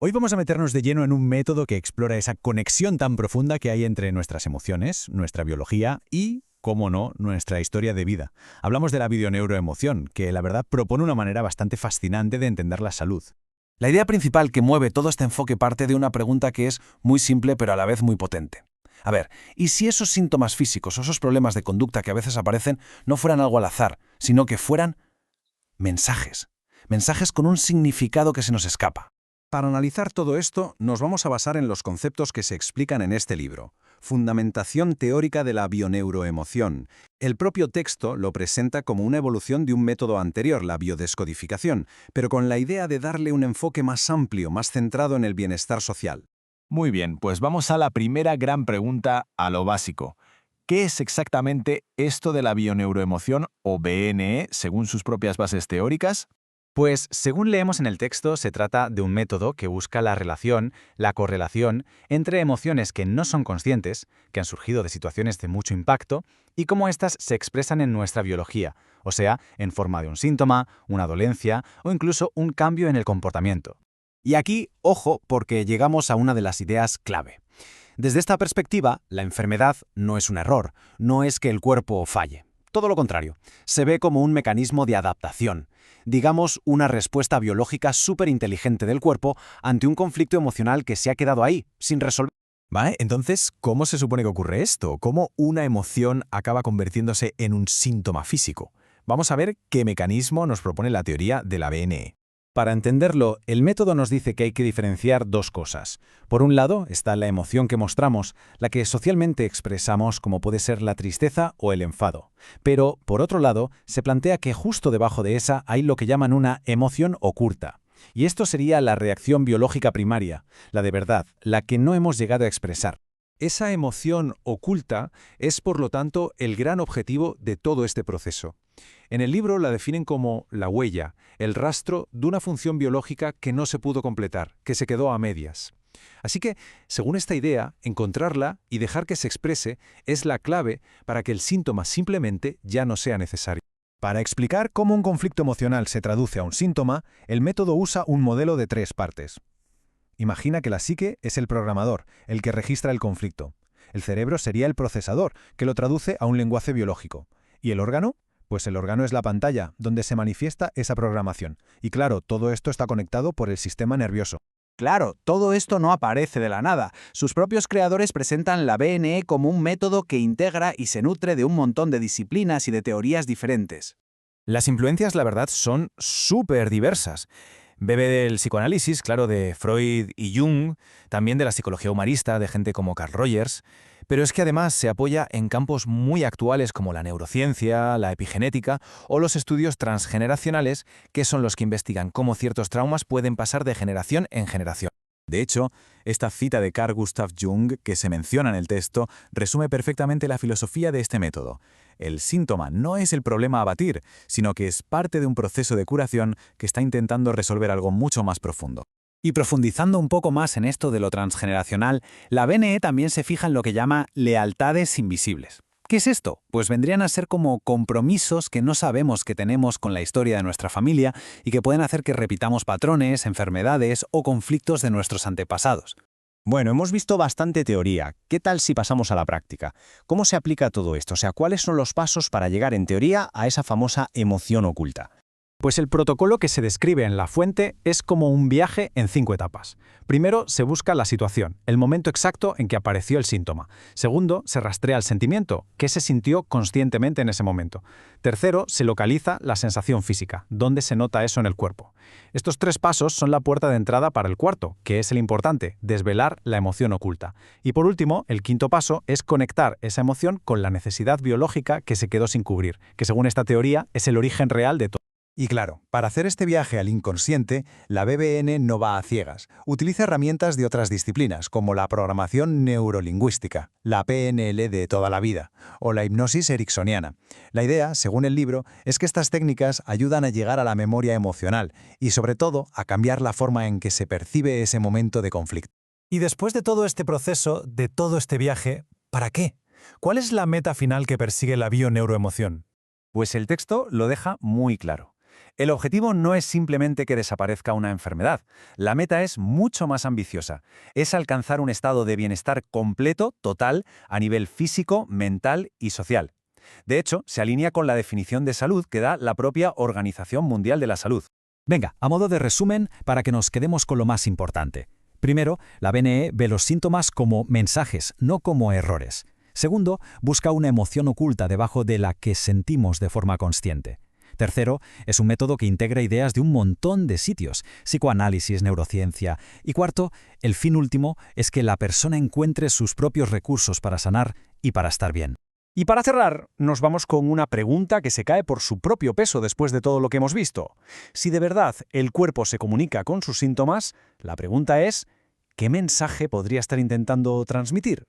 Hoy vamos a meternos de lleno en un método que explora esa conexión tan profunda que hay entre nuestras emociones, nuestra biología y, cómo no, nuestra historia de vida. Hablamos de la bioneuroemoción, que la verdad propone una manera bastante fascinante de entender la salud. La idea principal que mueve todo este enfoque parte de una pregunta que es muy simple pero a la vez muy potente. A ver, ¿y si esos síntomas físicos o esos problemas de conducta que a veces aparecen no fueran algo al azar, sino que fueran mensajes? Mensajes con un significado que se nos escapa. Para analizar todo esto, nos vamos a basar en los conceptos que se explican en este libro. Fundamentación teórica de la bioneuroemoción. El propio texto lo presenta como una evolución de un método anterior, la biodescodificación, pero con la idea de darle un enfoque más amplio, más centrado en el bienestar social. Muy bien, pues vamos a la primera gran pregunta, a lo básico. ¿Qué es exactamente esto de la bioneuroemoción o BNE según sus propias bases teóricas? Pues, según leemos en el texto, se trata de un método que busca la relación, la correlación entre emociones que no son conscientes, que han surgido de situaciones de mucho impacto, y cómo éstas se expresan en nuestra biología, o sea, en forma de un síntoma, una dolencia o incluso un cambio en el comportamiento. Y aquí, ojo, porque llegamos a una de las ideas clave. Desde esta perspectiva, la enfermedad no es un error, no es que el cuerpo falle. Todo lo contrario, se ve como un mecanismo de adaptación, digamos una respuesta biológica súper inteligente del cuerpo ante un conflicto emocional que se ha quedado ahí, sin resolver. ¿Vale? Entonces, ¿cómo se supone que ocurre esto? ¿Cómo una emoción acaba convirtiéndose en un síntoma físico? Vamos a ver qué mecanismo nos propone la teoría de la BNE. Para entenderlo, el método nos dice que hay que diferenciar dos cosas. Por un lado está la emoción que mostramos, la que socialmente expresamos como puede ser la tristeza o el enfado. Pero, por otro lado, se plantea que justo debajo de esa hay lo que llaman una emoción oculta. Y esto sería la reacción biológica primaria, la de verdad, la que no hemos llegado a expresar. Esa emoción oculta es, por lo tanto, el gran objetivo de todo este proceso. En el libro la definen como la huella, el rastro de una función biológica que no se pudo completar, que se quedó a medias. Así que, según esta idea, encontrarla y dejar que se exprese es la clave para que el síntoma simplemente ya no sea necesario. Para explicar cómo un conflicto emocional se traduce a un síntoma, el método usa un modelo de 3 partes. Imagina que la psique es el programador, el que registra el conflicto. El cerebro sería el procesador, que lo traduce a un lenguaje biológico. ¿Y el órgano? Pues el órgano es la pantalla, donde se manifiesta esa programación. Y claro, todo esto está conectado por el sistema nervioso. Claro, todo esto no aparece de la nada. Sus propios creadores presentan la BNE como un método que integra y se nutre de un montón de disciplinas y de teorías diferentes. Las influencias, la verdad, son súper diversas. Bebe del psicoanálisis, claro, de Freud y Jung, también de la psicología humanista, de gente como Carl Rogers, pero es que además se apoya en campos muy actuales como la neurociencia, la epigenética o los estudios transgeneracionales, que son los que investigan cómo ciertos traumas pueden pasar de generación en generación. De hecho, esta cita de Carl Gustav Jung, que se menciona en el texto, resume perfectamente la filosofía de este método. El síntoma no es el problema a abatir, sino que es parte de un proceso de curación que está intentando resolver algo mucho más profundo. Y profundizando un poco más en esto de lo transgeneracional, la BNE también se fija en lo que llama lealtades invisibles. ¿Qué es esto? Pues vendrían a ser como compromisos que no sabemos que tenemos con la historia de nuestra familia y que pueden hacer que repitamos patrones, enfermedades o conflictos de nuestros antepasados. Bueno, hemos visto bastante teoría. ¿Qué tal si pasamos a la práctica? ¿Cómo se aplica todo esto? O sea, ¿cuáles son los pasos para llegar en teoría a esa famosa emoción oculta? Pues el protocolo que se describe en la fuente es como un viaje en 5 etapas. Primero, se busca la situación, el momento exacto en que apareció el síntoma. Segundo, se rastrea el sentimiento, qué se sintió conscientemente en ese momento. Tercero, se localiza la sensación física, dónde se nota eso en el cuerpo. Estos 3 pasos son la puerta de entrada para el cuarto, que es el importante, desvelar la emoción oculta. Y por último, el quinto paso es conectar esa emoción con la necesidad biológica que se quedó sin cubrir, que según esta teoría es el origen real de todo. Y claro, para hacer este viaje al inconsciente, la BBN no va a ciegas. Utiliza herramientas de otras disciplinas, como la programación neurolingüística, la PNL de toda la vida, o la hipnosis ericksoniana. La idea, según el libro, es que estas técnicas ayudan a llegar a la memoria emocional y, sobre todo, a cambiar la forma en que se percibe ese momento de conflicto. Y después de todo este proceso, de todo este viaje, ¿para qué? ¿Cuál es la meta final que persigue la bioneuroemoción? Pues el texto lo deja muy claro. El objetivo no es simplemente que desaparezca una enfermedad. La meta es mucho más ambiciosa. Es alcanzar un estado de bienestar completo, total, a nivel físico, mental y social. De hecho, se alinea con la definición de salud que da la propia Organización Mundial de la Salud. Venga, a modo de resumen, para que nos quedemos con lo más importante. Primero, la BNE ve los síntomas como mensajes, no como errores. Segundo, busca una emoción oculta debajo de la que sentimos de forma consciente. Tercero, es un método que integra ideas de un montón de sitios, psicoanálisis, neurociencia. Y cuarto, el fin último es que la persona encuentre sus propios recursos para sanar y para estar bien. Y para cerrar, nos vamos con una pregunta que se cae por su propio peso después de todo lo que hemos visto. Si de verdad el cuerpo se comunica con sus síntomas, la pregunta es, ¿qué mensaje podría estar intentando transmitir?